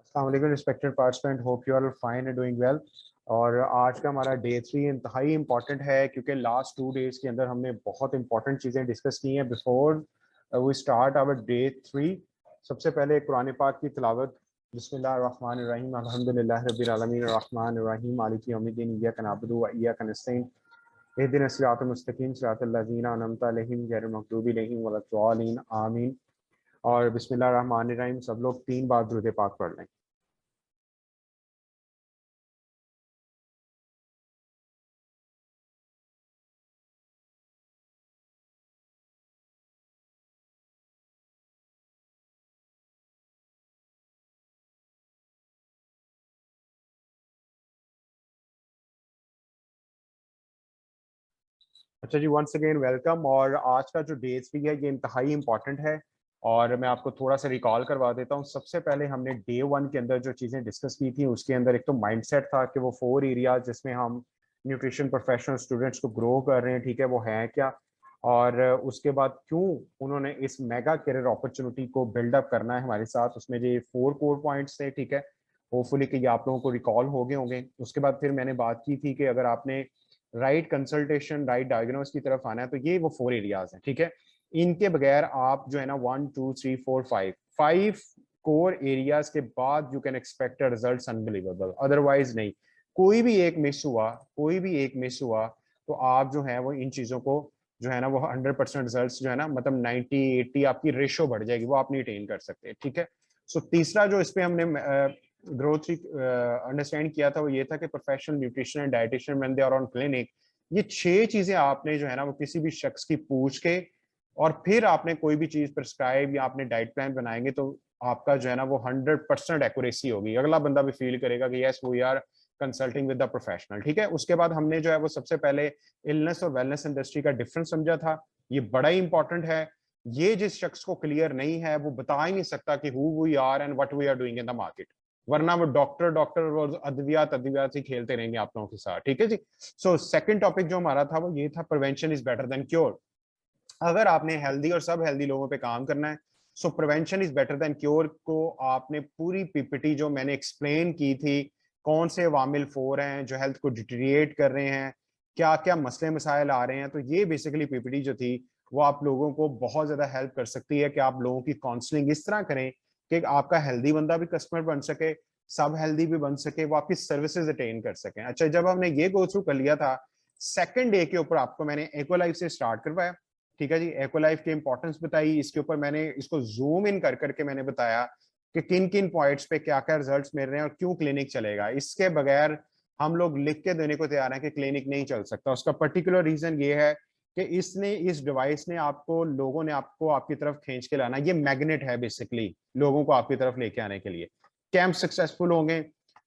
अस्सलामुअलैकुम respected participant, hope you are fine and doing well. और आज का हमारा डे 3 इंतहाई इंपॉर्टेंट है क्योंकि लास्ट 2 डेज के अंदर हमने बहुत इंपॉर्टेंट चीज़ें डिस्कस की हैं before we start our day 3। सबसे पहले कुरान पाक की तिलावत। बिस्मिल्लाहिर्रहमानिर्रहीम अल्हम्दुलिल्लाहि रब्बिल आलमीन अर्रहमानिर्रहीम मालिकी यौमिद्दीन इय्याका नअबुदु व इय्याका नस्तईन इहदिनस सिरातल मुस्तकीम सिरातल लज़ीना अनअमता अलैहिम गैरिल मग़दूबि अलैहिम वलद्दालिन आमीन। और बिस्मिल्लाहिर्रहमानिर्रहीम सब लोग 3 बार दुरूद पाक पढ़ लें। अच्छा जी, वंस अगेन वेलकम। और आज का जो डे 3 है ये इंतहाई इंपॉर्टेंट है और मैं आपको थोड़ा सा रिकॉल करवा देता हूँ। सबसे पहले हमने डे 1 के अंदर जो चीज़ें डिस्कस की थी उसके अंदर एक तो माइंडसेट था कि वो 4 एरियाज जिसमें हम न्यूट्रिशन प्रोफेशनल स्टूडेंट्स को ग्रो कर रहे हैं, ठीक है, वो हैं क्या, और उसके बाद क्यों उन्होंने इस मेगा करियर अपॉर्चुनिटी को बिल्डअप करना है हमारे साथ। उसमें जो 4 कोर पॉइंट्स थे, ठीक है, होपफुली कि ये आप लोगों को रिकॉल हो गए होंगे। उसके बाद फिर मैंने बात की थी कि अगर आपने राइट कंसल्टेशन राइट डायग्नोस की तरफ आना है तो ये वो 4 एरियाज हैं, ठीक है। इनके बगैर आप जो है ना 1 2 3 4 5 कोर एरियाज के बाद you can expect results unbelievable, otherwise नहीं। कोई भी एक मिस हुआ, कोई भी एक मिस हुआ तो आप जो है वो इन चीजों को जो है ना वो 100% रिजल्ट जो है ना मतलब 90-80 आपकी रेशो बढ़ जाएगी, वो आप नहीं अटेन कर सकते, ठीक है। सो तीसरा जो इस पे हमने ग्रोथ अंडरस्टैंड किया था वो ये था कि professional nutrition and dietician when they are on clinic, ये 6 चीजें आपने जो है ना वो किसी भी शख्स की पूछ के और फिर आपने कोई भी चीज प्रिस्क्राइब या आपने डाइट प्लान बनाएंगे तो आपका जो है ना वो 100% एक्यूरेसी होगी। अगला बंदा भी फील करेगा कि yes we are consulting with the professional, ठीक है। उसके बाद हमने जो है वो सबसे पहले इलनेस और वेलनेस इंडस्ट्री का डिफरेंस समझा था। ये बड़ा ही इंपॉर्टेंट है। ये जिस शख्स को क्लियर नहीं है वो बता ही नहीं सकता कि who we are and what we are doing in the market, वरना वो डॉक्टर डॉक्टर और अद्वियात अद्वियात ही खेलते रहेंगे आप लोगों के साथ, ठीक है जी। सो सेकंड टॉपिक जो हमारा था वो ये था, prevention is better than cure. अगर आपने हेल्दी और सब हेल्दी लोगों पे काम करना है, सो prevention is better than cure को आपने पूरी पीपीटी जो मैंने एक्सप्लेन की थी, कौन से वामिल 4 हैं जो हेल्थ को डिटीरिएट कर रहे हैं, क्या क्या मसले मसाइल आ रहे हैं, तो ये बेसिकली पीपीटी जो थी वो आप लोगों को बहुत ज्यादा हेल्प कर सकती है कि आप लोगों की काउंसलिंग इस तरह करें कि आपका हेल्दी बंदा भी कस्टमर बन सके, सब हेल्दी भी बन सके, वो आपकी सर्विसेज अटेन कर सकें। अच्छा, जब हमने ये गो थ्रू कर लिया था, सेकंड डे के ऊपर आपको मैंने एक्वालाइफ से स्टार्ट करवाया, ठीक है जी। एक्वालाइफ की इंपॉर्टेंस बताई, इसके ऊपर मैंने इसको जूम इन कर करके मैंने बताया कि किन किन पॉइंट्स पे क्या क्या रिजल्ट्स मिल रहे हैं और क्यों क्लिनिक चलेगा। इसके बगैर हम लोग लिख के देने को तैयार हैं कि क्लिनिक नहीं चल सकता। उसका पर्टिकुलर रीजन ये है कि इसने इस डिवाइस ने आपको, लोगों ने आपको आपकी तरफ खींच के लाना, ये मैग्नेट है बेसिकली लोगों को आपकी तरफ लेके आने के लिए। कैंप सक्सेसफुल होंगे,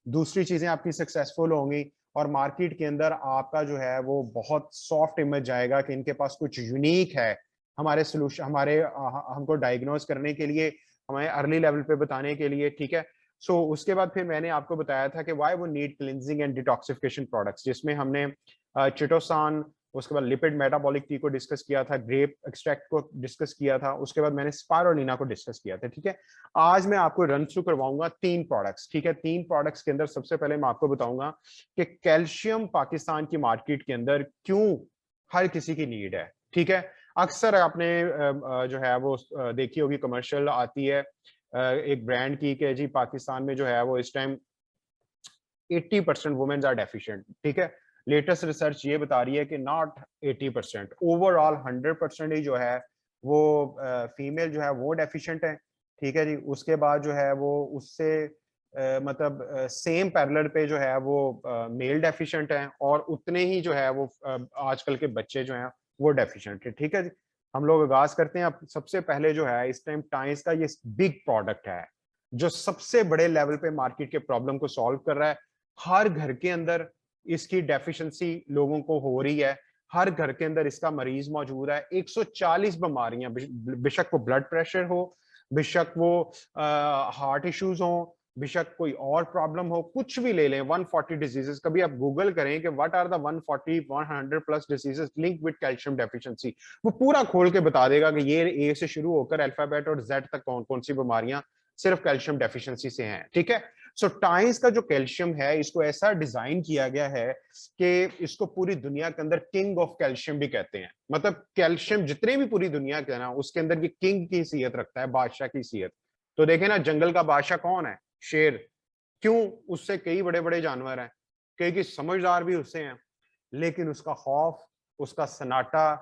दूसरी चीजें आपकी सक्सेसफुल होंगी और मार्केट के अंदर आपका जो है वो बहुत सॉफ्ट इमेज जाएगा कि इनके पास कुछ यूनिक है हमारे सोल्यूशन, हमारे हमको डायग्नोज करने के लिए, हमें अर्ली लेवल पे बताने के लिए, ठीक है। सो उसके बाद फिर मैंने आपको बताया था कि व्हाई वो need cleansing and detoxification products, जिसमें हमने चिटोसान, उसके बाद लिपिड मेटाबॉलिक टी को डिस्कस किया था, ग्रेप एक्सट्रैक्ट को डिस्कस किया था, उसके बाद मैंने स्पारुलिना को डिस्कस किया था, ठीक है। आज मैं आपको रन थ्रू करवाऊंगा 3 प्रोडक्ट्स, ठीक है। 3 प्रोडक्ट्स के अंदर सबसे पहले मैं आपको बताऊंगा कि कैल्शियम पाकिस्तान की मार्केट के अंदर क्यों हर किसी की नीड है, ठीक है। अक्सर आपने जो है वो देखी होगी, कमर्शियल आती है एक ब्रांड की कि जी पाकिस्तान में जो है वो इस टाइम 80% वुमेन्स आर डेफिशिएंट, ठीक है। लेटेस्ट रिसर्च ये बता रही है कि नॉट 80%, ओवरऑल 100% ही जो है वो फीमेल जो है वो डेफिशिएंट है, ठीक है जी। उसके बाद जो है वो उससे मतलब सेम पैरेलल पे जो है वो मेल डेफिशिएंट है और उतने ही जो है वो आजकल के बच्चे जो हैं वो डेफिशिएंट है, ठीक है जी। हम लोग आगाज करते हैं। अब सबसे पहले जो है इस टाइम टाइम्स का ये बिग प्रोडक्ट है जो सबसे बड़े लेवल पे मार्केट के प्रॉब्लम को सॉल्व कर रहा है। हर घर के अंदर इसकी डेफिशिएंसी लोगों को हो रही है, हर घर के अंदर इसका मरीज मौजूद है। 140 बीमारियां, बेशक वो ब्लड प्रेशर हो, बेशक वो हार्ट इश्यूज हो, बेशक कोई और प्रॉब्लम हो, कुछ भी ले लें, 140 डिजीजेस। कभी आप गूगल करें कि what are the 140 100 plus diseases link with calcium deficiency, वो पूरा खोल के बता देगा कि ये ए से शुरू होकर अल्फाबेट और जेड तक कौन कौन सी बीमारियां सिर्फ कैल्शियम डेफिशिएंसी से हैं, ठीक है। सो टाइंस का जो कैल्शियम है इसको ऐसा डिजाइन किया गया है कि इसको पूरी दुनिया के अंदर किंग ऑफ कैल्शियम भी कहते हैं। मतलब कैल्शियम जितने भी पूरी दुनिया के ना उसके अंदर ये किंग की हैसियत रखता है, बादशाह की हैसियत। तो देखें ना, जंगल का बादशाह कौन है? शेर। क्यों? उससे कई बड़े बड़े जानवर हैं, कई समझदार भी उससे हैं, लेकिन उसका खौफ, उसका सन्नाटा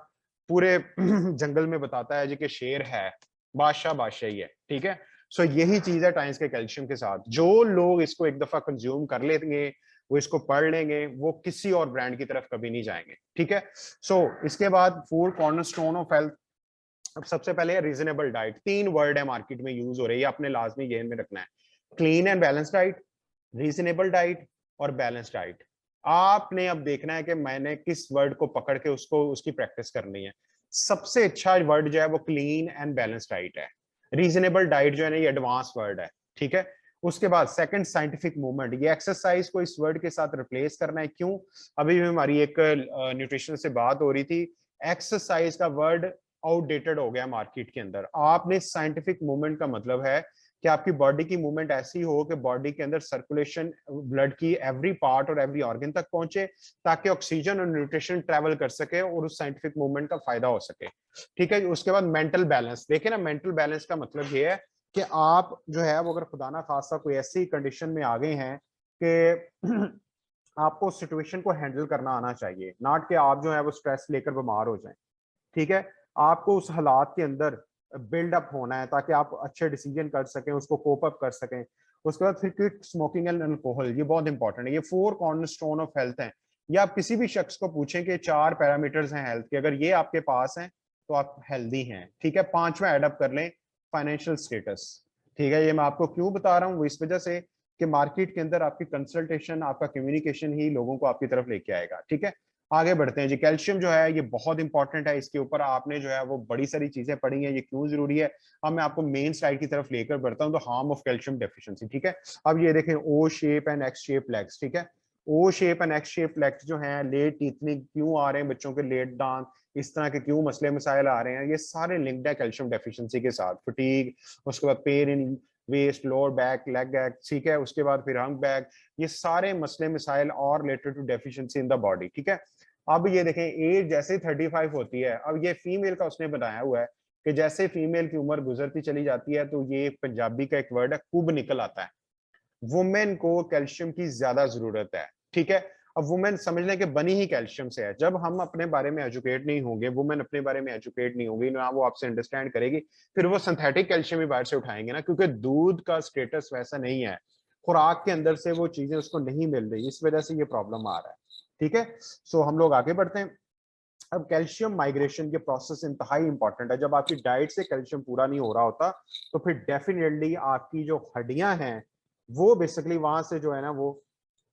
पूरे जंगल में बताता है जी कि शेर है, बादशाह बादशाह ही है, ठीक है। सो यही चीज है टाइम्स के कैल्शियम के साथ। जो लोग इसको एक दफा कंज्यूम कर लेंगे, वो इसको पढ़ लेंगे, वो किसी और ब्रांड की तरफ कभी नहीं जाएंगे, ठीक है। सो इसके बाद 4 कॉर्नरस्टोन ऑफ हेल्थ। अब सबसे पहले रीजनेबल डाइट, 3 वर्ड है मार्केट में यूज हो रही है, आपने लाजमी जेहन में रखना है। Clean and balance diet, reasonable diet और बैलेंस डाइट। आपने अब देखना है कि मैंने किस वर्ड को पकड़ के उसको उसकी प्रैक्टिस करनी है। सबसे अच्छा वर्ड जो है वो क्लीन एंड बैलेंस डाइट है। रीजनेबल डाइट जो है ना ये एडवांस वर्ड है, ठीक है। उसके बाद सेकंड साइंटिफिक मूवमेंट, ये एक्सरसाइज को इस वर्ड के साथ रिप्लेस करना है। क्यों? अभी भी हमारी एक न्यूट्रिशन से बात हो रही थी, एक्सरसाइज का वर्ड आउटडेटेड हो गया मार्केट के अंदर। आपने साइंटिफिक मूवमेंट का मतलब है कि आपकी बॉडी की मूवमेंट ऐसी हो कि बॉडी के अंदर सर्कुलेशन ब्लड की एवरी पार्ट और एवरी ऑर्गन तक पहुंचे, ताकि ऑक्सीजन और न्यूट्रिशन ट्रेवल कर सके और उस साइंटिफिक मूवमेंट का फायदा हो सके, ठीक है। उसके बाद मेंटल बैलेंस, देखिए ना, मेंटल बैलेंस का मतलब ये है कि आप जो है वो अगर खुदा ना खासा कोई ऐसी कंडीशन में आ गए हैं कि आपको सिचुएशन को हैंडल करना आना चाहिए, नॉट कि आप जो है वो स्ट्रेस लेकर बीमार हो जाएं, ठीक है। आपको उस हालात के अंदर बिल्डअप होना है ताकि आप अच्छे डिसीजन कर सकें, उसको कोप अप कर सकें। उसके बाद फिर क्विट स्मोकिंग एंड अल्कोहल, ये बहुत इंपॉर्टेंट है। ये 4 कॉर्नरस्टोन ऑफ हेल्थ हैं। ये आप किसी भी शख्स को पूछें कि 4 पैरामीटर्स हैं हेल्थ के, अगर ये आपके पास हैं तो आप हेल्दी हैं, ठीक है। 5वां एडअप कर लें, फाइनेंशियल स्टेटस, ठीक है। ये मैं आपको क्यों बता रहा हूँ, वो इस वजह से कि मार्केट के अंदर आपकी कंसल्टेशन, आपका कम्युनिकेशन ही लोगों को आपकी तरफ लेके आएगा, ठीक है। आगे बढ़ते हैं जी। कैल्शियम जो है ये बहुत इंपॉर्टेंट है, इसके ऊपर आपने जो है वो बड़ी सारी चीजें पढ़ी हैं, ये क्यों जरूरी है। अब मैं आपको मेन स्लाइड की तरफ लेकर बढ़ता हूं, तो हार्म ऑफ कैल्शियम डेफिशिएंसी, ठीक है। अब ये देखें, O shape and X shape legs, ठीक है। O shape and X shape legs जो हैं, लेट इतनी क्यों आ रहे हैं बच्चों के, लेट दांत, इस तरह के क्यों मसले मसाइल आ रहे हैं, ये सारे लिंक्ड है कैल्शियम डेफिशिएंसी के साथ। फटीग, उसके बाद pain in waist, lower back, leg back, ठीक है। उसके बाद फिर हंग बैक, ये सारे मसले मसाइल और related to deficiency in the body, ठीक है। अब ये देखें, एज जैसे 35 होती है, अब ये फीमेल का उसने बनाया हुआ है कि जैसे फीमेल की उम्र गुजरती चली जाती है तो ये पंजाबी का एक वर्ड है, कुब निकल आता है। वुमेन को कैल्शियम की ज्यादा जरूरत है, ठीक है। अब वुमेन समझ लें कि बनी ही कैल्शियम से है। जब हम अपने बारे में एजुकेट नहीं होंगे, वुमेन अपने बारे में एजुकेट नहीं होगी ना, वो आपसे अंडरस्टैंड करेगी, फिर वो सिंथेटिक कैल्शियम ही बाहर से उठाएंगे ना, क्योंकि दूध का स्टेटस वैसा नहीं है, खुराक के अंदर से वो चीजें उसको नहीं मिल रही, इस वजह से ये प्रॉब्लम आ रहा है, ठीक है। सो हम लोग आगे बढ़ते हैं। अब कैल्शियम माइग्रेशन के प्रोसेस इंतहाई इंपॉर्टेंट है। जब आपकी डाइट से कैल्शियम पूरा नहीं हो रहा होता तो फिर डेफिनेटली आपकी जो हड्डियां हैं वो बेसिकली वहां से जो है ना वो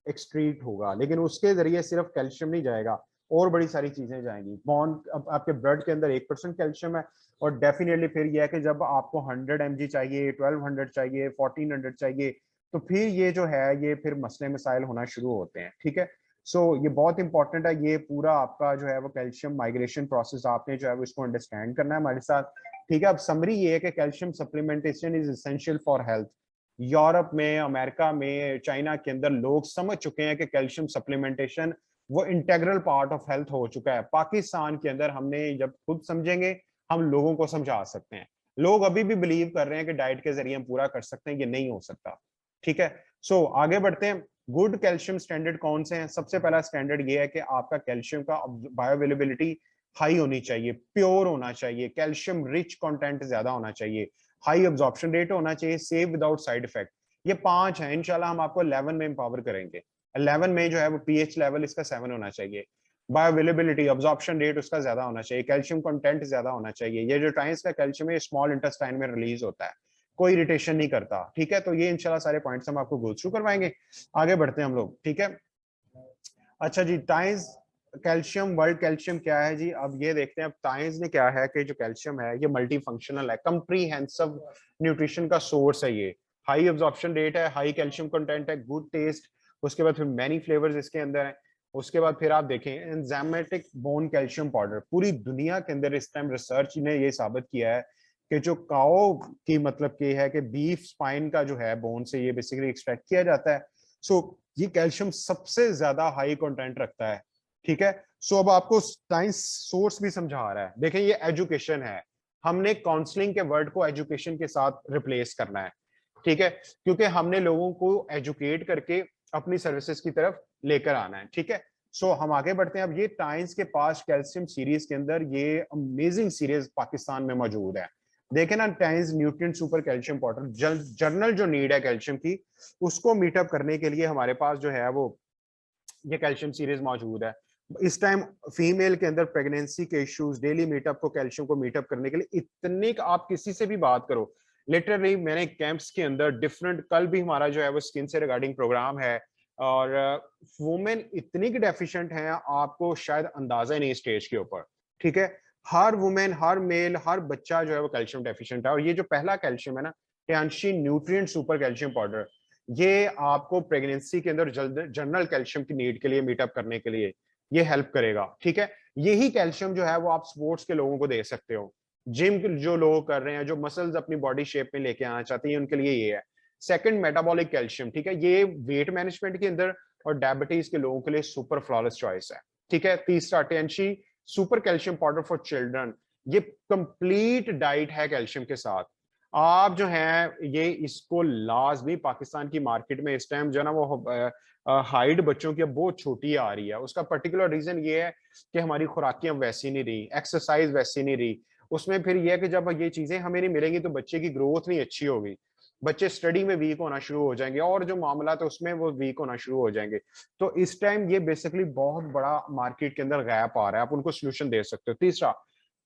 एक्सक्रीट होगा, लेकिन उसके जरिए सिर्फ कैल्शियम नहीं जाएगा, और बड़ी सारी चीजें जाएंगी। बॉन, अब आपके ब्लड के अंदर 1% कैल्शियम है, और डेफिनेटली फिर यह है कि जब आपको 100 mg चाहिए, 1200 चाहिए, 1400 चाहिए, तो फिर ये जो है ये फिर मसले मसाइल होना शुरू होते हैं, ठीक है। सो ये बहुत इंपॉर्टेंट है, ये पूरा आपका जो है वो कैल्शियम माइग्रेशन प्रोसेस आपने जो है वो इसको अंडरस्टैंड करना है हमारे साथ, ठीक है। अब समरी ये है कि calcium supplementation is essential for health. Europe में, अमेरिका में, चाइना के अंदर लोग समझ चुके हैं कि कैल्शियम सप्लीमेंटेशन वो इंटेग्रल पार्ट ऑफ हेल्थ हो चुका है। पाकिस्तान के अंदर हमने जब खुद समझेंगे हम लोगों को समझा सकते हैं। लोग अभी भी बिलीव कर रहे हैं कि डाइट के जरिए हम पूरा कर सकते हैं, ये नहीं हो सकता, ठीक है। सो आगे बढ़ते हैं। गुड कैल्शियम स्टैंडर्ड कौन से हैं? सबसे पहला स्टैंडर्ड ये है कि आपका कैल्शियम का बायोअवेलेबिलिटी हाई होनी चाहिए, प्योर होना चाहिए, कैल्शियम रिच कंटेंट ज्यादा होना चाहिए, हाई अब्जॉर्प्शन रेट होना चाहिए, सेफ विदाउट साइड इफेक्ट। ये 5 है, इंशाल्लाह हम आपको 11 में एम्पावर करेंगे। 11 में जो है वो पीएच लेवल इसका 7 होना चाहिए, बायोअवेलेबिलिटी, अब्जॉर्प्शन रेट उसका ज्यादा होना चाहिए, कैल्शियम कंटेंट ज्यादा होना चाहिए। ये जो टाइम्स का कैल्शियम है स्मॉल इंटेस्टाइन में रिलीज होता है, कोई इरिटेशन नहीं करता, ठीक है। तो ये इंशाल्लाह सारे पॉइंट्स हम आपको गो थ्रू करवाएंगे। आगे बढ़ते हैं हम लोग, ठीक है। अच्छा जी, टाइम्स कैल्शियम, वर्ल्ड कैल्शियम क्या है जी? अब ये देखते हैं अब टाइम्स ने क्या है कि जो कैल्शियम है ये मल्टी फंक्शनल है, कंप्रीहेंसिव न्यूट्रिशन का सोर्स है ये। हाई अब्जॉर्प्शन रेट है, हाई कैल्शियम कंटेंट है, गुड टेस्ट, उसके बाद फिर मैनी फ्लेवर्स इसके अंदर है। उसके बाद फिर आप देखें एंजाइमेटिक बोन कैल्शियम पाउडर, पूरी दुनिया के अंदर इस टाइम रिसर्च ने ये साबित किया है कि जो काओ की मतलब की है कि बीफ स्पाइन का जो है बोन से ये बेसिकली एक्सट्रैक्ट किया जाता है। सो ये कैल्शियम सबसे ज्यादा हाई कंटेंट रखता है, ठीक है। सो अब आपको साइंस सोर्स भी समझा रहा है। देखें ये एजुकेशन है, हमने काउंसलिंग के वर्ड को एजुकेशन के साथ रिप्लेस करना है, ठीक है, क्योंकि हमने लोगों को एजुकेट करके अपनी सर्विसेज की तरफ लेकर आना है, ठीक है। सो हम आगे बढ़ते हैं। अब ये टाइम्स के पास कैल्शियम सीरीज के अंदर ये अमेजिंग सीरीज पाकिस्तान में मौजूद है। देखें ना, times nutrient super calcium powder, journal जो नीड है कैल्शियम की उसको मीटअप करने के लिए हमारे पास जो है वो ये कैल्शियम सीरीज मौजूद है। इस टाइम फीमेल के अंदर प्रेगनेंसी के इश्यूज, डेली मीटअप को कैल्शियम को मीटअप करने के लिए इतने आप किसी से भी बात करो, लिटरली मैंने कैंप्स के अंदर डिफरेंट, कल भी हमारा जो है वो स्किन से रिगार्डिंग प्रोग्राम है, और वुमेन इतनी की डेफिशिएंट हैं आपको शायद अंदाजा ही नहीं स्टेज के ऊपर, ठीक है। हर वुमेन, हर मेल, हर बच्चा जो है वो कैल्शियम डेफिशिएंट है। और ये जो पहला कैल्शियम है ना, टियानशी न्यूट्रिएंट सुपर कैल्शियम पाउडर, ये आपको प्रेगनेंसी के अंदर जनरल कैल्शियम की नीड के लिए मीटअप करने के लिए ये हेल्प करेगा, ठीक है। यही कैल्शियम जो है वो आप स्पोर्ट्स के लोगों को दे सकते हो, जिम जो लोग कर रहे हैं, जो मसल्स अपनी बॉडी शेप में लेके आना चाहते हैं, उनके लिए ये है। सेकंड मेटाबॉलिक कैल्शियम, ठीक है, ये वेट मैनेजमेंट के अंदर और डायबिटीज के लोगों के लिए सुपर फ्लॉलेस चॉइस है, ठीक है। तीसरा Tianshi super calcium powder for children, ये कंप्लीट डाइट है कैल्शियम के साथ। आप जो है ये इसको लाजमी पाकिस्तान की मार्केट में इस टाइम जो है ना वो हाइट बच्चों की अब बहुत छोटी आ रही है। उसका पर्टिकुलर रीजन ये है कि हमारी खुराकियां वैसी नहीं रही, एक्सरसाइज वैसी नहीं रही। उसमें फिर यह है कि जब ये चीजें हमें नहीं मिलेंगी तो बच्चे की ग्रोथ नहीं अच्छी होगी, बच्चे स्टडी में वीक होना शुरू हो जाएंगे, और जो मामला है उसमें वो वीक होना शुरू हो जाएंगे। तो इस टाइम ये बेसिकली बहुत बड़ा मार्केट के अंदर गैप आ रहा है, आप उनको सोल्यूशन दे सकते हो। तीसरा,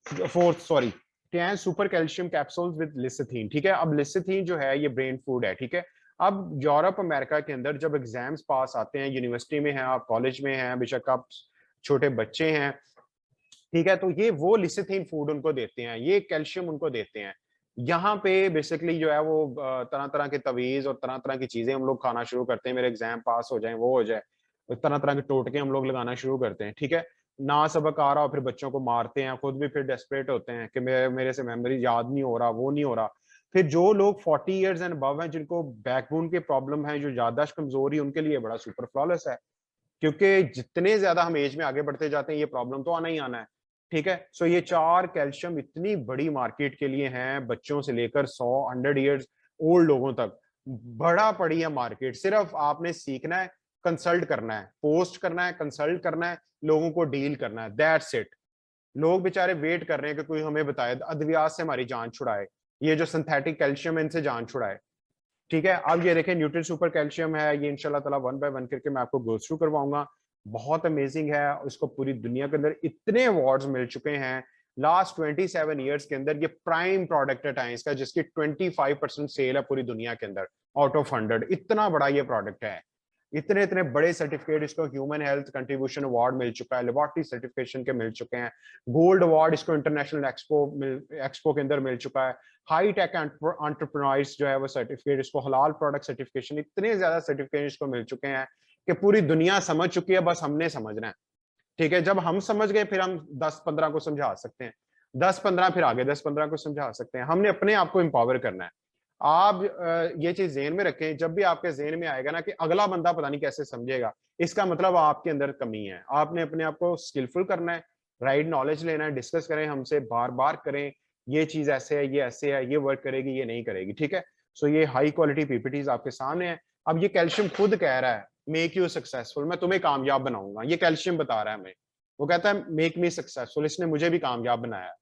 fourth sorry, super calcium capsules with lecithin, ठीक है। अब लिसिथीन जो है ये ब्रेन फूड है, ठीक है। अब यूरोप अमेरिका के अंदर जब एग्जाम्स पास आते हैं, यूनिवर्सिटी में हैं आप, कॉलेज में हैं, बेशक आप छोटे बच्चे हैं, ठीक है, तो ये वो लिसिथीन फूड उनको देते हैं, ये कैल्शियम उनको देते हैं। यहाँ पे बेसिकली जो है वो तरह तरह के तवीज और तरह तरह की चीजें हम लोग खाना शुरू करते हैं, मेरे एग्जाम पास हो जाए, वो हो जाए, तरह तरह के टोटके हम लोग लगाना शुरू करते हैं, ठीक है। ना सबक आ रहा हो फिर बच्चों को मारते हैं, खुद भी फिर डेस्परेट होते हैं कि मेरे से मेमोरी याद नहीं हो रहा, वो नहीं हो रहा। फिर जो लोग 40 ईयर्स एंड अबव हैं, जिनको बैकबोन के प्रॉब्लम है, जो याददाश्त कमजोरी, उनके लिए बड़ा सुपर फ्लॉलेस है, क्योंकि जितने ज्यादा हम एज में आगे बढ़ते जाते हैं ये प्रॉब्लम तो आना ही आना है, ठीक है। सो ये चार कैल्शियम इतनी बड़ी मार्केट के लिए हैं, बच्चों से लेकर 100 100 ईयर्स ओल्ड लोगों तक बड़ा पड़ी है मार्केट। सिर्फ आपने सीखना है, कंसल्ट करना है, पोस्ट करना है, कंसल्ट करना है, लोगों को डील करना है, दैट्स इट। लोग बेचारे वेट कर रहे हैं कि कोई हमें बताए, अद्वियात से हमारी जान छुड़ाए, ये जो सिंथेटिक कैल्शियम है इनसे जान छुड़ाए, ठीक है। अब ये देखें न्यूट्रिएंट सुपर कैल्शियम है, ये इंशाल्लाह ताला वन बाय वन करके मैं आपको गो थ्रू करवाऊंगा। बहुत अमेजिंग है, इसको पूरी दुनिया के अंदर इतने अवार्ड्स मिल चुके हैं। लास्ट 27 ईयर्स के अंदर ये प्राइम प्रोडक्ट है टाइम्स का, जिसकी 25% सेल है पूरी दुनिया के अंदर आउट ऑफ 100। इतना बड़ा ये प्रोडक्ट है, इतने इतने बड़े सर्टिफिकेट इसको ह्यूमन हेल्थ कंट्रीब्यूशन अवार्ड मिल चुका है, लेबोरेटरी सर्टिफिकेशन के मिल चुके हैं, गोल्ड अवार्ड इसको इंटरनेशनल एक्सपो के अंदर मिल चुका है, हाई टेक एंटरप्रेन्योर्स जो है वो सर्टिफिकेट, इसको हलाल प्रोडक्ट सर्टिफिकेशन, इतने ज्यादा सर्टिफिकेट इसको मिल चुके हैं कि पूरी दुनिया समझ चुकी है, बस हमने समझना है, ठीक है। जब हम समझ गए फिर हम 10-15 को समझा सकते हैं, 10-15 फिर आगे 10-15 को समझा सकते हैं। हमने अपने आप को एम्पावर करना है। आप ये चीज ज़हन में रखें, जब भी आपके ज़हन में आएगा ना कि अगला बंदा पता नहीं कैसे समझेगा, इसका मतलब आपके अंदर कमी है। आपने अपने आप को स्किलफुल करना है, राइट नॉलेज लेना है, डिस्कस करें हमसे, बार बार करें, ये चीज ऐसे है, ये ऐसे है, ये वर्क करेगी, ये नहीं करेगी, ठीक है। सो ये हाई क्वालिटी पीपीटीज आपके सामने है। अब ये कैल्शियम खुद कह रहा है मेक यू सक्सेसफुल, मैं तुम्हें कामयाब बनाऊंगा, ये कैल्शियम बता रहा है हमें। वो कहता है मेक मी सक्सेसफुल, इसने मुझे भी कामयाब बनाया।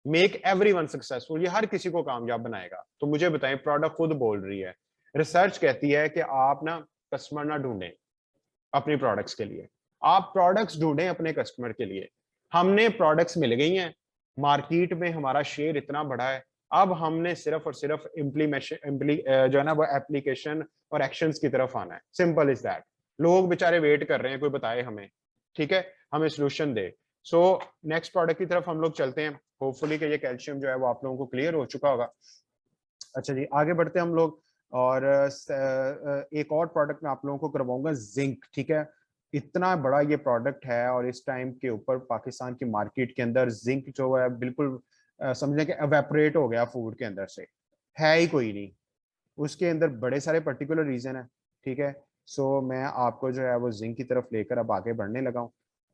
मेक एवरीवन सक्सेसफुल, ये हर किसी को कामयाब बनाएगा। तो मुझे बताएं, प्रोडक्ट खुद बोल रही है, रिसर्च कहती है कि आप ना कस्टमर ना ढूंढें अपनी प्रोडक्ट्स के लिए, आप प्रोडक्ट्स ढूंढें अपने कस्टमर के लिए। हमने प्रोडक्ट्स मिल गई हैं, मार्केट में हमारा शेयर इतना बड़ा है, अब हमने सिर्फ और सिर्फ इम्प्लीमेशन जो है ना वो एप्लीकेशन और एक्शंस की तरफ आना है, सिंपल इज दैट। लोग बेचारे वेट कर रहे हैं कोई बताए हमें, ठीक है, हमें सोल्यूशन दे। सो नेक्स्ट प्रोडक्ट की तरफ हम लोग चलते हैं, होपफुली कि ये कैल्शियम जो है वो आप लोगों को क्लियर हो चुका होगा। अच्छा जी, आगे बढ़ते हैं हम लोग, और एक और प्रोडक्ट मैं आप लोगों को करवाऊंगा, जिंक, ठीक है। इतना बड़ा ये प्रोडक्ट है और इस टाइम के ऊपर पाकिस्तान की मार्केट के अंदर जिंक जो है बिल्कुल समझ लें कि एवेपोरेट हो गया फूड के अंदर से, है ही कोई नहीं। उसके अंदर बड़े सारे पर्टिकुलर रीजन है, ठीक है। सो मैं आपको जो है वो जिंक की तरफ लेकर अब आगे बढ़ने लगा हूँ,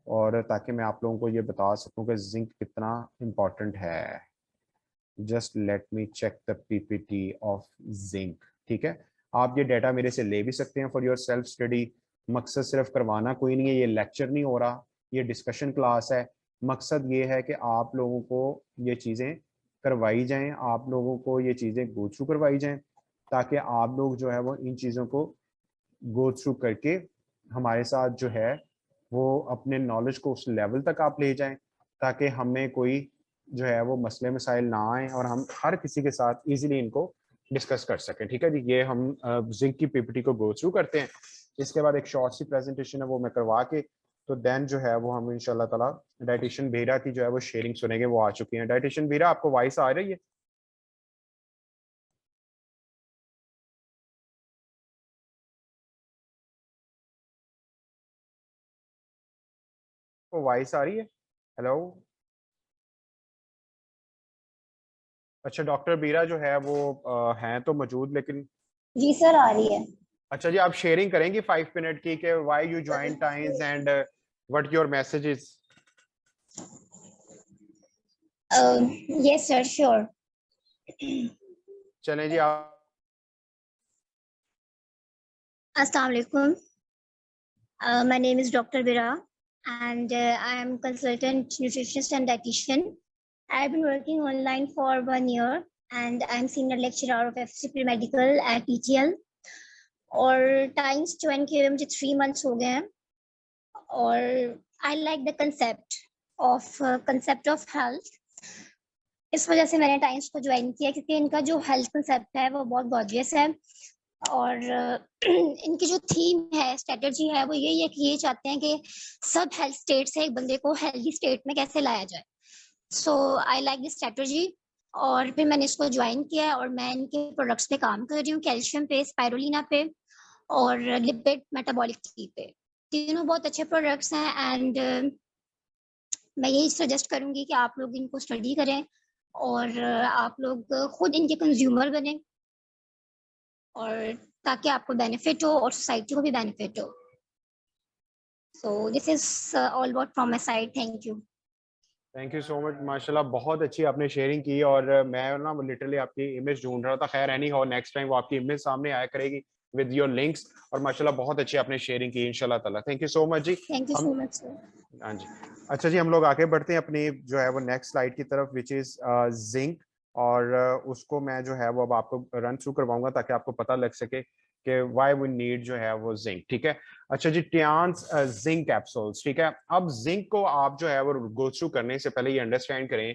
और ताकि मैं आप लोगों को ये बता सकूं कि जिंक कितना इम्पोर्टेंट है। Just let me check the PPT of zinc, ठीक है। आप ये डाटा मेरे से ले भी सकते हैं फॉर योर सेल्फ स्टडी। मकसद सिर्फ करवाना कोई नहीं है, ये लेक्चर नहीं हो रहा, ये डिस्कशन क्लास है। मकसद ये है कि आप लोगों को ये चीज़ें करवाई जाएं, आप लोगों को ये चीज़ें गो थ्रू करवाई जाएं, ताकि आप लोग जो है वो इन चीज़ों को गो थ्रू करके हमारे साथ जो है वो अपने नॉलेज को उस लेवल तक आप ले जाएं, ताकि हमें कोई जो है वो मसले मसाइल ना आए और हम हर किसी के साथ इजीली इनको डिस्कस कर सकें, ठीक है जी। ये हम जिंक की पीपीटी को गो थ्रू करते हैं। इसके बाद एक शॉर्ट सी प्रेजेंटेशन है वो मैं करवा के, तो देन जो है वो हम इंशाल्लाह ताला डाइटिशियन बीरा की जो है वो शेयरिंग सुनेंगे। वो आ चुकी है डाइटिशियन बीरा, आपको वॉइस आ रही है? वो वॉइस आ रही है? हेलो। अच्छा, डॉक्टर बीरा जो है वो हैं तो मौजूद, लेकिन जी सर आ रही है। अच्छा जी, आप शेयरिंग करेंगी 5 मिनट की कि why you join times and what your message is? Yes sir sure. चलें जी आप। अस्सलाम वालेकुम। My name is Dr. Bira and I am consultant nutritionist and dietitian. I've been working online for 1 year and I'm senior lecturer of FCP Medical at ETL और times join किए हुए मुझे 3 months हो गए हैं और I like the concept of health. इस वजह से मैंने टाइम्स को ज्वाइन किया क्योंकि इनका जो हेल्थ कंसेप्ट है वो बहुत गॉर्जियस है और इनकी जो थीम है, स्ट्रेटजी है, वो यही है कि ये चाहते हैं कि सब हेल्थ स्टेट से एक बंदे को हेल्दी स्टेट में कैसे लाया जाए। सो आई लाइक दिस स्ट्रेटजी और फिर मैंने इसको ज्वाइन किया और मैं इनके प्रोडक्ट्स पे काम कर रही हूँ, कैल्शियम पे, स्पाइरुलिना पे और लिपिड मेटाबॉलिक टी पे। तीनों बहुत अच्छे प्रोडक्ट्स हैं एंड मैं यही सजेस्ट करूंगी कि आप लोग इनको स्टडी करें और आप लोग खुद इनके कंज्यूमर बने और ताकि आपको बेनिफिट हो और सोसाइटी को भी बेनिफिट हो। So this is all about from my side. Thank you. Thank you so much, माशाल्लाह बहुत अच्छी आपने शेयरिंग की। और मैं ना लिटरली आपकी इमेज ढूंढ रहा था। खैर एनी हाउ, नेक्स्ट टाइम वो आपकी इमेज सामने आया करेगी विद योर लिंक्स। और माशाल्लाह बहुत अच्छी आपने शेयरिंग की इंशाल्लाह ताला। Thank you so much ji. Thank you हम सो मच सर। हाँ जी। अच्छा जी, हम लोग आगे बढ़ते हैं अपनी जो है वो नेक्स्ट स्लाइड की तरफ, विच इज जिंक। और उसको मैं जो है वो अब आपको रन थ्रू करवाऊंगा ताकि आपको पता लग सके कि व्हाई वी नीड जो है वो जिंक, ठीक है। अच्छा जी, टियान्स जिंक कैप्सूल्स, ठीक है। अब जिंक को आप जो है वो गो थ्रू करने से पहले ये अंडरस्टैंड करें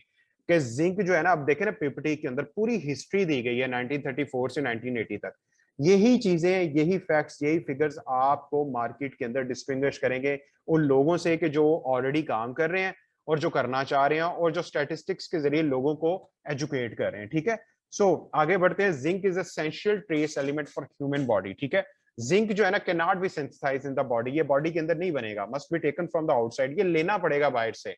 कि जिंक जो है ना, अब देखें ना पीपीटी के अंदर पूरी हिस्ट्री दी गई है 1934 से 1980 तक। यही चीजें, यही फैक्ट्स, यही फिगर्स आपको मार्केट के अंदर डिस्टिंग्विश करेंगे उन लोगों से कि जो ऑलरेडी काम कर रहे हैं और जो करना चाह रहे हैं और जो स्टैटिस्टिक्स के जरिए लोगों को एजुकेट कर रहे हैं, ठीक है। सो आगे बढ़ते हैं। Zinc is essential trace element for human body, ठीक है। जिंक जो है ना can not be synthesised in the body, ये बॉडी के अंदर नहीं बनेगा, must be taken from the outside, ये लेना पड़ेगा बाहर से।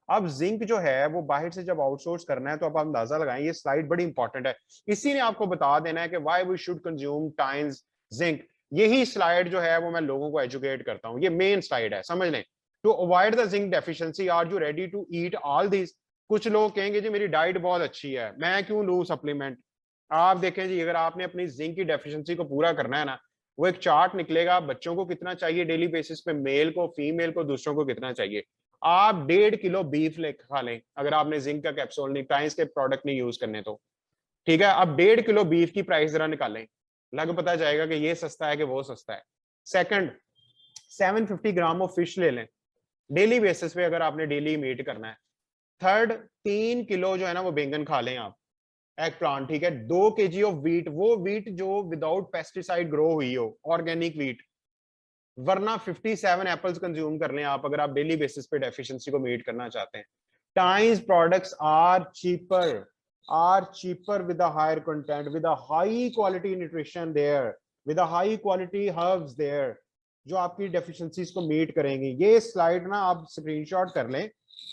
अब जिंक जो है वो बाहर से जब आउटसोर्स करना है तो अब आप अंदाजा लगाएं, ये स्लाइड बड़ी इंपॉर्टेंट है। इसी ने आपको बता देना है कि why we should consume times zinc. यही स्लाइड जो है वो मैं लोगों को एजुकेट करता हूं, ये मेन स्लाइड है, समझ लें। To avoid the zinc deficiency are you ready to eat all this. कुछ लोग कहेंगे जी मेरी डाइट बहुत अच्छी है, मैं क्यों लूं सप्लीमेंट। आप देखें जी, अगर आपने अपनी जिंक की डेफिशिएंसी को पूरा करना है ना, वो एक चार्ट निकलेगा, बच्चों को कितना चाहिए डेली बेसिस पे, मेल को, फीमेल को, दूसरों को कितना चाहिए। आप 1.5 किलो बीफ ले खा लें अगर आपने जिंक का कैप्सूल नहीं, टाइम्स के प्रोडक्ट नहीं यूज करने तो, ठीक है। अब 1.5 किलो बीफ की प्राइस जरा निकालें, लग पता जाएगा कि ये सस्ता है कि वो सस्ता है। सेकंड, 750 ग्राम ऑफ फिश ले लें डेली बेसिस पे अगर आपने डेली मीट करना है। थर्ड, 3 किलो जो है ना वो बैंगन खा लें आप, एग प्लांट, ठीक है। 2 kg ऑफ वीट, वो वीट जो विदाउट पेस्टिसाइड ग्रो हुई हो, ऑर्गेनिक वीट। वरना 57 एप्पल्स कंज्यूम कर लें आप अगर आप डेली बेसिस पे डेफिशिएंसी को मीट करना चाहते हैं। Times products are cheaper with a higher content, with a high quality nutrition there, with a high quality herbs there, जो आपकी डेफिशिएंसीज को मीट करेंगी। ये स्लाइड ना आप स्क्रीनशॉट कर लें,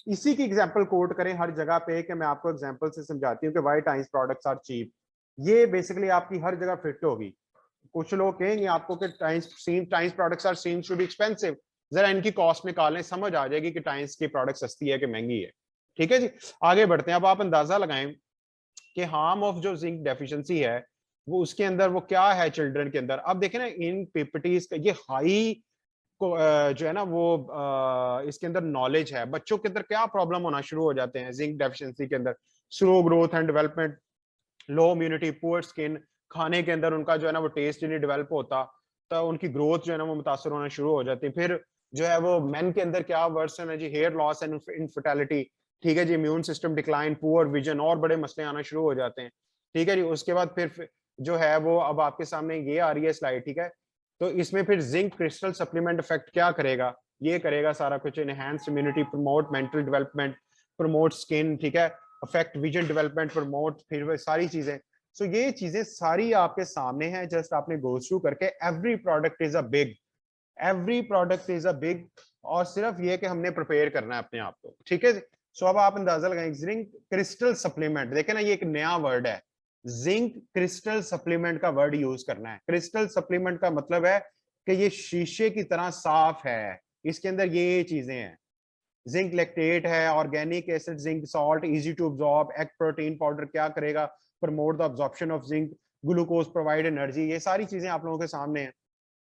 इसी की एग्जांपल कोट करें हर जगह पे कि मैं आपको एग्जांपल से समझाती हूँ कि why Times products are cheap. ये बेसिकली आपकी हर जगह फिट होगी। कुछ लोग कहेंगे आपको कि Times products are seems to be expensive, जरा इनकी कॉस्ट निकालें, समझ आ जाएगी कि टाइम्स की प्रोडक्ट सस्ती है कि महंगी है। ठीक है जी, आगे बढ़ते हैं। अब आप अंदाजा लगाएं कि हार्म ऑफ जो जिंक डेफिशिएंसी है वो उसके अंदर वो क्या है चिल्ड्रन के अंदर। अब देखें ना इन पीपीटीज का ये हाई को जो है ना वो इसके अंदर नॉलेज है। बच्चों के अंदर क्या प्रॉब्लम होना शुरू हो जाते हैं जिंक डेफिशिएंसी के अंदर? Slow growth and development, low immunity, poor skin, खाने के अंदर उनका जो है ना वो टेस्ट नहीं डेवलप होता, तो उनकी ग्रोथ जो है ना वो मुतासर होना शुरू हो जाती है। फिर जो है वो मेन के अंदर क्या वर्सन है जी, हेयर लॉस एंड इनफर्टिलिटी। ठीक है जी, immune system decline, poor vision, और बड़े मसले आना शुरू हो जाते हैं। ठीक है जी, उसके बाद फिर जो है वो अब आपके सामने ये आ रही है स्लाइड। ठीक है, तो इसमें फिर जिंक क्रिस्टल सप्लीमेंट इफेक्ट क्या करेगा? ये करेगा सारा कुछ, enhance immunity, promote mental development, promote skin, ठीक है, अफेक्ट विजन डेवलपमेंट, प्रमोट, फिर वो सारी चीजें। सो ये चीजें सारी आपके सामने हैं, जस्ट आपने गो थ्रू करके। Every product is a big, every product is a big, और सिर्फ ये कि हमने प्रिपेयर करना है अपने आप को। ठीक है, सो अब आप अंदाजा लगाएं, जिंक क्रिस्टल सप्लीमेंट, देखें ना ये एक नया वर्ड है, जिंक क्रिस्टल सप्लीमेंट का वर्ड यूज करना है। क्रिस्टल सप्लीमेंट का मतलब है कि ये शीशे की तरह साफ है, इसके अंदर ये चीजें हैं। जिंक लैक्टेट है, organic acid, zinc salt, easy to absorb, egg protein powder क्या करेगा? Promote the absorption of zinc, glucose provide energy. ये सारी चीजें आप लोगों के सामने हैं।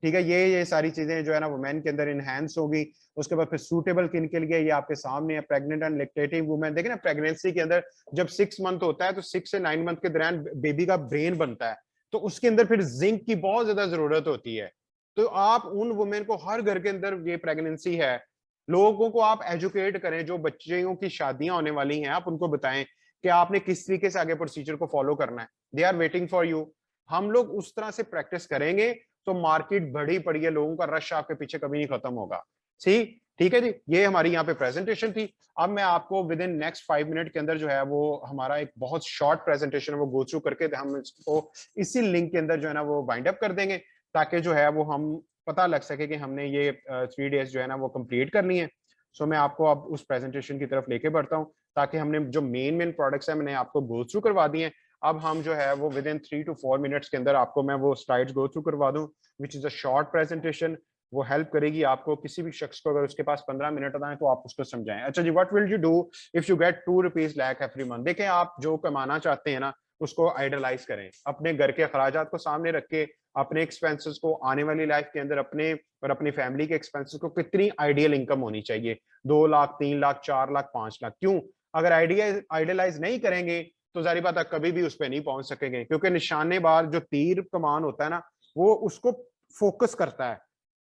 ठीक है, ये सारी चीजें जो है ना वो मैन के अंदर इनहैंस होगी। उसके बाद फिर सूटेबल किन के लिए, ये आपके सामने है, प्रेग्नेंट एंड लैक्टेटिंग वुमेन। देखिए ना प्रेगनेंसी के अंदर जब 6 मंथ होता है तो 6 से 9 मंथ के दौरान बेबी का ब्रेन बनता है, तो उसके अंदर फिर जिंक की बहुत ज्यादा जरूरत होती है। तो आप उन वुमेन को, हर घर के अंदर ये प्रेगनेंसी है, लोगों को आप एजुकेट करें, जो बच्चियों की शादियां होने वाली हैं आप उनको बताएं कि आपने किस तरीके से आगे प्रोसीजर को फॉलो करना है। They are waiting for you. हम लोग उस तरह से प्रैक्टिस करेंगे तो मार्केट बड़ी पड़ी है, लोगों का रश आपके पीछे कभी नहीं खत्म होगा। ठीक है जी, ये हमारी यहाँ पे प्रेजेंटेशन थी। अब मैं आपको विद इन नेक्स्ट 5 मिनट के अंदर जो है वो हमारा एक बहुत शॉर्ट प्रेजेंटेशन है वो गो थ्रू करके हम इसको इसी लिंक के अंदर जो है ना वो बाइंड अप कर देंगे, ताकि जो है वो हम पता लग सके कि हमने ये 3 डेज जो है ना वो कंप्लीट करनी है। सो मैं आपको अब उस प्रेजेंटेशन की तरफ लेके बढ़ता हूँ, ताकि हमने जो मेन प्रोडक्ट्स है मैंने आपको गो थ्रू करवा दिए हैं। अब हम जो है वो विद इन 3 to 4 मिनट्स के अंदर आपको मैं वो स्लाइड्स गो थ्रू करवा दूं, which is a short presentation. वो हेल्प करेगी आपको, किसी भी शख्स को अगर उसके पास 15 मिनट आए तो आप उसको समझाएं। अच्छा जी, what will you do if you get 2 rupees lakh every month? देखें, आप जो कमाना चाहते हैं ना उसको आइडलाइज करें, अपने घर के अखराजात को सामने रख के, अपने एक्सपेंसेस को, आने वाली लाइफ के अंदर अपने और अपनी फैमिली के एक्सपेंसेस को, कितनी आइडियल इनकम होनी चाहिए? 2 लाख, 3 लाख, 4 लाख, 5 लाख? क्यों? अगर आइडियलाइज नहीं करेंगे तो जारी बात है कभी भी उस पर नहीं पहुंच सकेंगे, क्योंकि निशानेबाज जो तीर कमान होता है ना वो उसको फोकस करता है।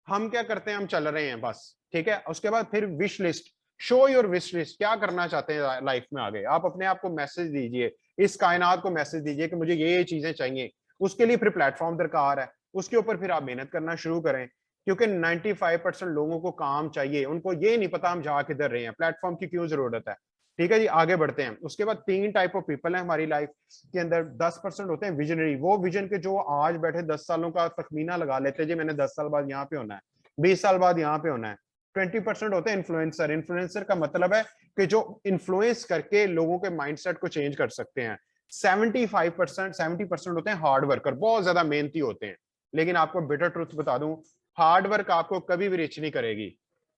हम क्या करते हैं, हम चल रहे हैं बस। ठीक है, उसके बाद फिर wish list, show your wish list, क्या करना चाहते हैं लाइफ में आगे? आप अपने आप को मैसेज दीजिए, इस कायनात को मैसेज दीजिए कि मुझे ये चीजें चाहिए। उसके लिए फिर प्लेटफॉर्म दरकार है, उसके ऊपर फिर आप मेहनत करना शुरू करें, क्योंकि 95% लोगों को काम चाहिए, उनको ये नहीं पता हम जा किधर रहे हैं, प्लेटफॉर्म की क्यों जरूरत है। ठीक है जी, आगे बढ़ते हैं। उसके बाद 3 टाइप ऑफ पीपल है हमारी लाइफ के अंदर। 10% होते हैं विजनरी, वो विजन के जो आज बैठे 10 सालों का तखमीना लगा लेते हैं, जी मैंने 10 साल बाद यहाँ पे होना है, 20 साल बाद यहाँ पे होना है। 20% होते हैं इन्फ्लुएंसर। इन्फ्लुएंसर का मतलब है कि जो इन्फ्लुएंस करके लोगों के माइंडसेट को चेंज कर सकते हैं। 70% होते हैं हार्ड वर्कर, बहुत ज्यादा मेहनती होते हैं। लेकिन आपको बिटर ट्रुथ बता दूं, हार्ड वर्क आपको कभी भी रिच नहीं करेगी।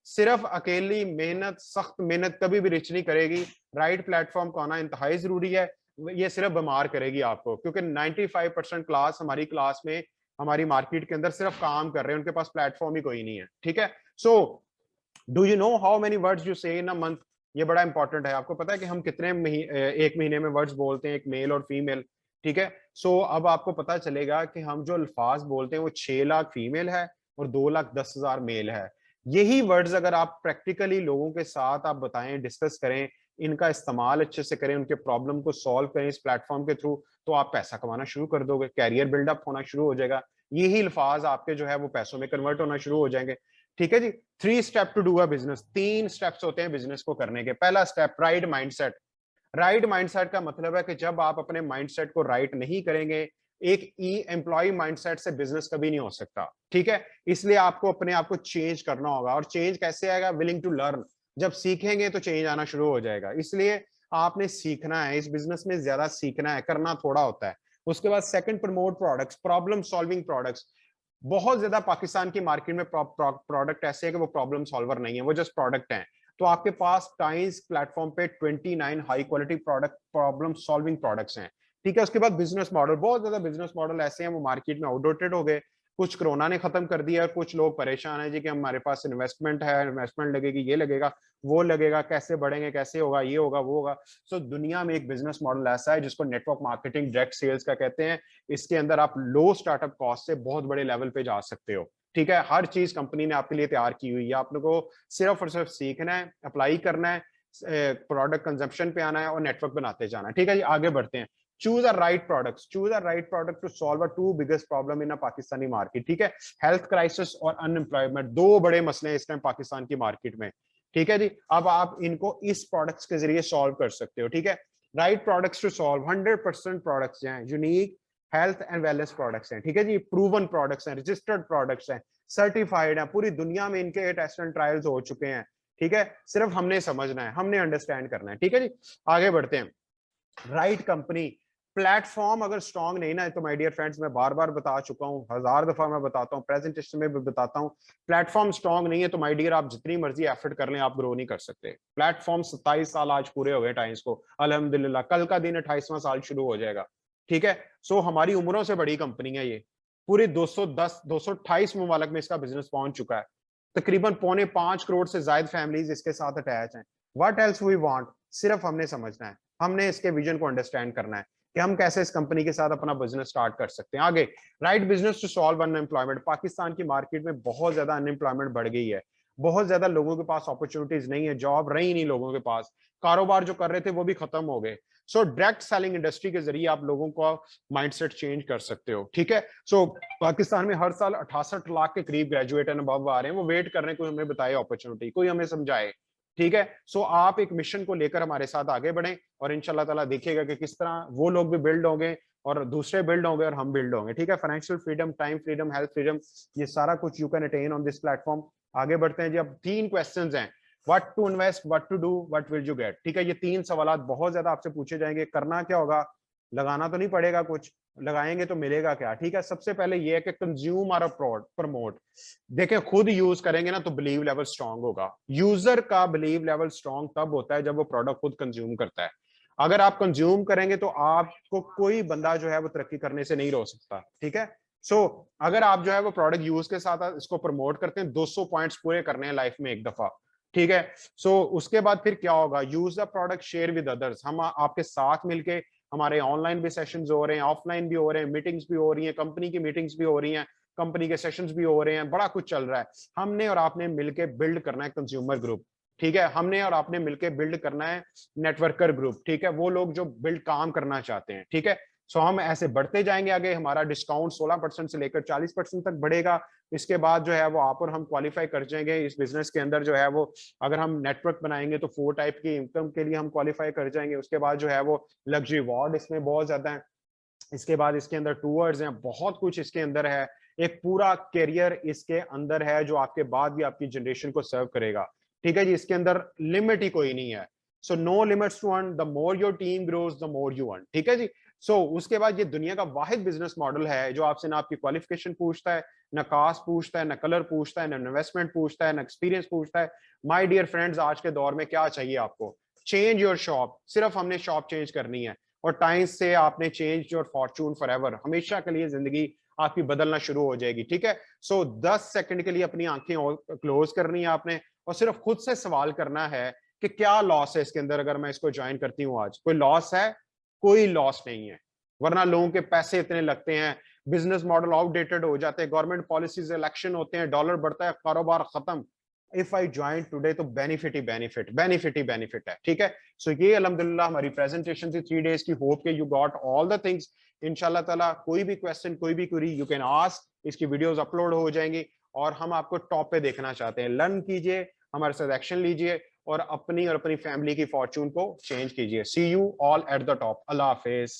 सिर्फ अकेली मेहनत, सख्त मेहनत कभी भी रिच नहीं करेगी। राइट प्लेटफॉर्म को आना इंतहाई जरूरी है, ये सिर्फ बीमार करेगी आपको, क्योंकि 95% क्लास हमारी क्लास में, हमारी मार्केट के अंदर सिर्फ काम कर रहे हैं, उनके पास प्लेटफॉर्म ही कोई नहीं है। ठीक है, so do you know how many words you से इन अ मंथ? ये बड़ा इंपॉर्टेंट है। आपको पता है कि हम कितने एक महीने में वर्ड्स बोलते हैं, एक मेल और फीमेल? ठीक है, सो अब आपको पता चलेगा कि हम जो अल्फाज बोलते हैं वो 6 लाख फीमेल है और 2,10,000 मेल है। यही वर्ड्स अगर आप प्रैक्टिकली लोगों के साथ आप बताएं, डिस्कस करें, इनका इस्तेमाल अच्छे से करें, उनके प्रॉब्लम को सॉल्व करें इस प्लेटफॉर्म के थ्रू, तो आप पैसा कमाना शुरू कर दोगे, कैरियर बिल्डअप होना शुरू हो जाएगा। यही अल्फाज आपके जो है वो पैसों में कन्वर्ट होना शुरू हो जाएंगे। ठीक है जी, 3 step to do a business. 3 steps होते हैं बिजनेस को करने के। पहला step, right mindset. Right mindset का मतलब है कि जब आप अपने माइंडसेट को राइट नहीं करेंगे, एक एम्प्लॉय माइंडसेट से बिजनेस कभी नहीं हो सकता, ठीक है। इसलिए आपको अपने आप को चेंज करना होगा, और चेंज कैसे आएगा? Willing to learn. जब सीखेंगे तो चेंज आना शुरू हो जाएगा। इसलिए आपने सीखना है, इस बिजनेस में ज्यादा सीखना है, करना थोड़ा होता है। उसके बाद second, promote products, problem solving products. बहुत ज्यादा पाकिस्तान की मार्केट में प्रोडक्ट ऐसे है कि वो प्रॉब्लम सॉल्वर नहीं है, वो जस्ट प्रोडक्ट हैं। तो आपके पास टाइम्स प्लेटफॉर्म पे 29 high quality product problem solving products हैं, ठीक है। उसके बाद बिजनेस मॉडल, बहुत ज्यादा बिजनेस मॉडल ऐसे हैं वो मार्केट में आउटडेटेड हो गए, कुछ कोरोना ने खत्म कर दिया, कुछ लोग परेशान है जी कि हमारे पास इन्वेस्टमेंट है, इन्वेस्टमेंट लगेगी, ये लगेगा, वो लगेगा, कैसे बढ़ेंगे, कैसे होगा, ये होगा, वो होगा। सो दुनिया में एक बिजनेस मॉडल ऐसा है जिसको नेटवर्क मार्केटिंग डायरेक्ट सेल्स का कहते हैं। इसके अंदर आप लो स्टार्टअप कॉस्ट से बहुत बड़े लेवल पे जा सकते हो, ठीक है। हर चीज कंपनी ने आपके लिए तैयार की हुई है, आप लोगों को सिर्फ और सिर्फ सीखना है, अप्लाई करना है, प्रोडक्ट कंजम्पशन पे आना है और नेटवर्क बनाते जाना है, ठीक है जी। आगे बढ़ते हैं। Choose a right products, choose a right product to solve a to biggest problem in a Pakistani market, ठीक है। हेल्थ क्राइसिस और अनएम्प्लॉयमेंट, दो बड़े मसले हैं इस टाइम पाकिस्तान की मार्केट में, ठीक है जी। अब आप इनको इस प्रोडक्ट्स के जरिए सॉल्व कर सकते हो, ठीक है। Right products to solve, 100% products हैं unique health and wellness products हैं, ठीक है जी। प्रूवन प्रोडक्ट्स हैं, रजिस्टर्ड प्रोडक्ट्स हैं, सर्टिफाइड हैं, पूरी दुनिया में इनके टेस्ट एंड ट्रायल्स हो चुके हैं, ठीक है। सिर्फ हमने समझना है, हमने अंडरस्टैंड करना है, ठीक है जी। आगे बढ़ते हैं। राइट कंपनी, प्लेटफॉर्म अगर स्ट्रांग नहीं ना है तो माय डियर फ्रेंड्स, मैं बार बार बता चुका हूं, 1000 दफा मैं बताता हूं, प्रेजेंटेशन में भी बताता हूं, प्लेटफॉर्म स्ट्रांग नहीं है तो माय डियर आप जितनी मर्जी एफर्ट कर लें आप ग्रो नहीं कर सकते। प्लेटफॉर्म 27 साल आज पूरे हो गए टाइम्स को, अल्हम्दुलिल्लाह, कल का दिन 28वां साल शुरू हो जाएगा, ठीक है। सो हमारी उम्रों से बड़ी कंपनी है ये, पूरे 228 ममालक में इसका बिजनेस पहुंच चुका है, तकरीबन 4.25 करोड़ से ज्यादा फैमिलीज इसके साथ अटैच हैं। What else we want? सिर्फ हमने समझना है, हमने इसके विजन को अंडरस्टैंड करना है कि हम कैसे इस कंपनी के साथ अपना बिजनेस स्टार्ट कर सकते हैं। आगे, right business to solve unemployment. Pakistan की मार्केट में बहुत ज्यादा अनएम्प्लॉयमेंट बढ़ गई है, बहुत ज्यादा लोगों के पास अपॉर्चुनिटीज नहीं है, जॉब रही नहीं लोगों के पास, कारोबार जो कर रहे थे वो भी खत्म हो गए। सो डायरेक्ट सेलिंग इंडस्ट्री के जरिए आप लोगों को माइंडसेट चेंज कर सकते हो, ठीक है। सो पाकिस्तान में हर साल 68 लाख के करीब ग्रेजुएट एंड अबव आ रहे हैं, वो वेट कर रहे हैं कोई हमें बताए अपॉर्चुनिटी, कोई हमें समझाए, ठीक है। सो आप एक मिशन को लेकर हमारे साथ आगे बढ़ें और इंशाल्लाह ताला देखिएगा कि किस तरह वो लोग भी बिल्ड होंगे और दूसरे बिल्ड होंगे और हम बिल्ड होंगे, ठीक है। Financial freedom, time freedom, health freedom, ये सारा कुछ you can attain on this platform. आगे बढ़ते हैं जी। अब 3 क्वेश्चंस हैं, what to invest, what to do, what will you get, ठीक है। ये 3 सवाल बहुत ज्यादा आपसे पूछे जाएंगे। करना क्या होगा? लगाना तो नहीं पड़ेगा कुछ, लगाएंगे तो मिलेगा क्या, ठीक है। सबसे पहले ये है कि कंज्यूम और प्रमोट। देखें, खुद यूज करेंगे ना तो बिलीव लेवल स्ट्रांग होगा। यूजर का बिलीव लेवल स्ट्रांग तब होता है जब वो प्रोडक्ट खुद कंज्यूम करता है। अगर आप कंज्यूम करेंगे तो आपको कोई बंदा जो है वो तरक्की करने से नहीं रोक सकता, ठीक है। सो अगर आप जो है वो प्रोडक्ट यूज के साथ इसको प्रमोट करते हैं, 200 पॉइंट्स पूरे करने हैं लाइफ में एक दफा, ठीक है। सो उसके बाद फिर क्या होगा? Use the product, share with others. हम आपके साथ मिलके, हमारे ऑनलाइन भी सेशंस हो रहे हैं, ऑफलाइन भी हो रहे हैं, मीटिंग्स भी हो रही हैं, कंपनी की मीटिंग्स भी हो रही हैं, कंपनी के सेशंस भी हो रहे हैं, बड़ा कुछ चल रहा है। हमने और आपने मिलके बिल्ड करना है कंज्यूमर ग्रुप, ठीक है। हमने और आपने मिलके बिल्ड करना है नेटवर्कर ग्रुप, ठीक है, वो लोग जो बिल्ड काम करना चाहते हैं, ठीक है। सो हम ऐसे बढ़ते जाएंगे आगे। हमारा डिस्काउंट 16% से लेकर 40% तक बढ़ेगा। इसके बाद जो है वो आप और हम क्वालिफाई कर जाएंगे इस बिजनेस के अंदर, जो है वो अगर हम नेटवर्क बनाएंगे तो 4 टाइप की इनकम के लिए हम क्वालिफाई कर जाएंगे। उसके बाद जो है वो लग्जरी वार्ड इसमें बहुत ज्यादा है। इसके बाद इसके अंदर टूवर्ड्स हैं, बहुत कुछ इसके अंदर है। एक पूरा करियर इसके अंदर है जो आपके बाद भी आपकी जनरेशन को सर्व करेगा, ठीक है जी। इसके अंदर लिमिट ही कोई नहीं है। So no limits to earn, the more your team grows the more you earn, ठीक है जी। सो उसके बाद ये दुनिया का वाहिद बिजनेस मॉडल है जो आपसे ना आपकी क्वालिफिकेशन पूछता है, ना कास्ट पूछता है, ना कलर पूछता है, ना इन्वेस्टमेंट पूछता है, ना एक्सपीरियंस पूछता है। माय डियर फ्रेंड्स, आज के दौर में क्या चाहिए आपको? Change your shop. सिर्फ हमने शॉप चेंज करनी है और टाइम्स से आपने चेंज योर फॉर्चून फॉरएवर। हमेशा के लिए जिंदगी आपकी बदलना शुरू हो जाएगी, ठीक है। सो 10 सेकंड के लिए अपनी आंखें क्लोज करनी है आपने और सिर्फ खुद से सवाल करना है कि क्या लॉस है इसके अंदर अगर मैं इसको ज्वाइन करती हूँ आज? कोई लॉस है? कोई लॉस नहीं है, वरना लोगों के पैसे इतने लगते हैं, बिजनेस मॉडल आउटडेटेड हो जाते हैं, गवर्नमेंट पॉलिसीज, इलेक्शन होते हैं, डॉलर बढ़ता है, कारोबार खत्म। इफ आई ज्वाइन टुडे तो बेनिफिट ही बेनिफिट, बेनिफिट ही बेनिफिट है, ठीक है। सो ये अल्हम्दुलिल्लाह हमारी प्रेजेंटेशन थी 3 डेज की। होप के you got all the things. इंशाल्लाह ताला कोई भी क्वेश्चन, कोई भी क्वेरी यू कैन आस्क। इसकी वीडियोस अपलोड हो जाएंगी और हम आपको टॉप पे देखना चाहते हैं। लर्न कीजिए, हमारे साथ एक्शन लीजिए और अपनी फैमिली की फॉर्चून को चेंज कीजिए। See you all at the top. अल्लाह हाफिज।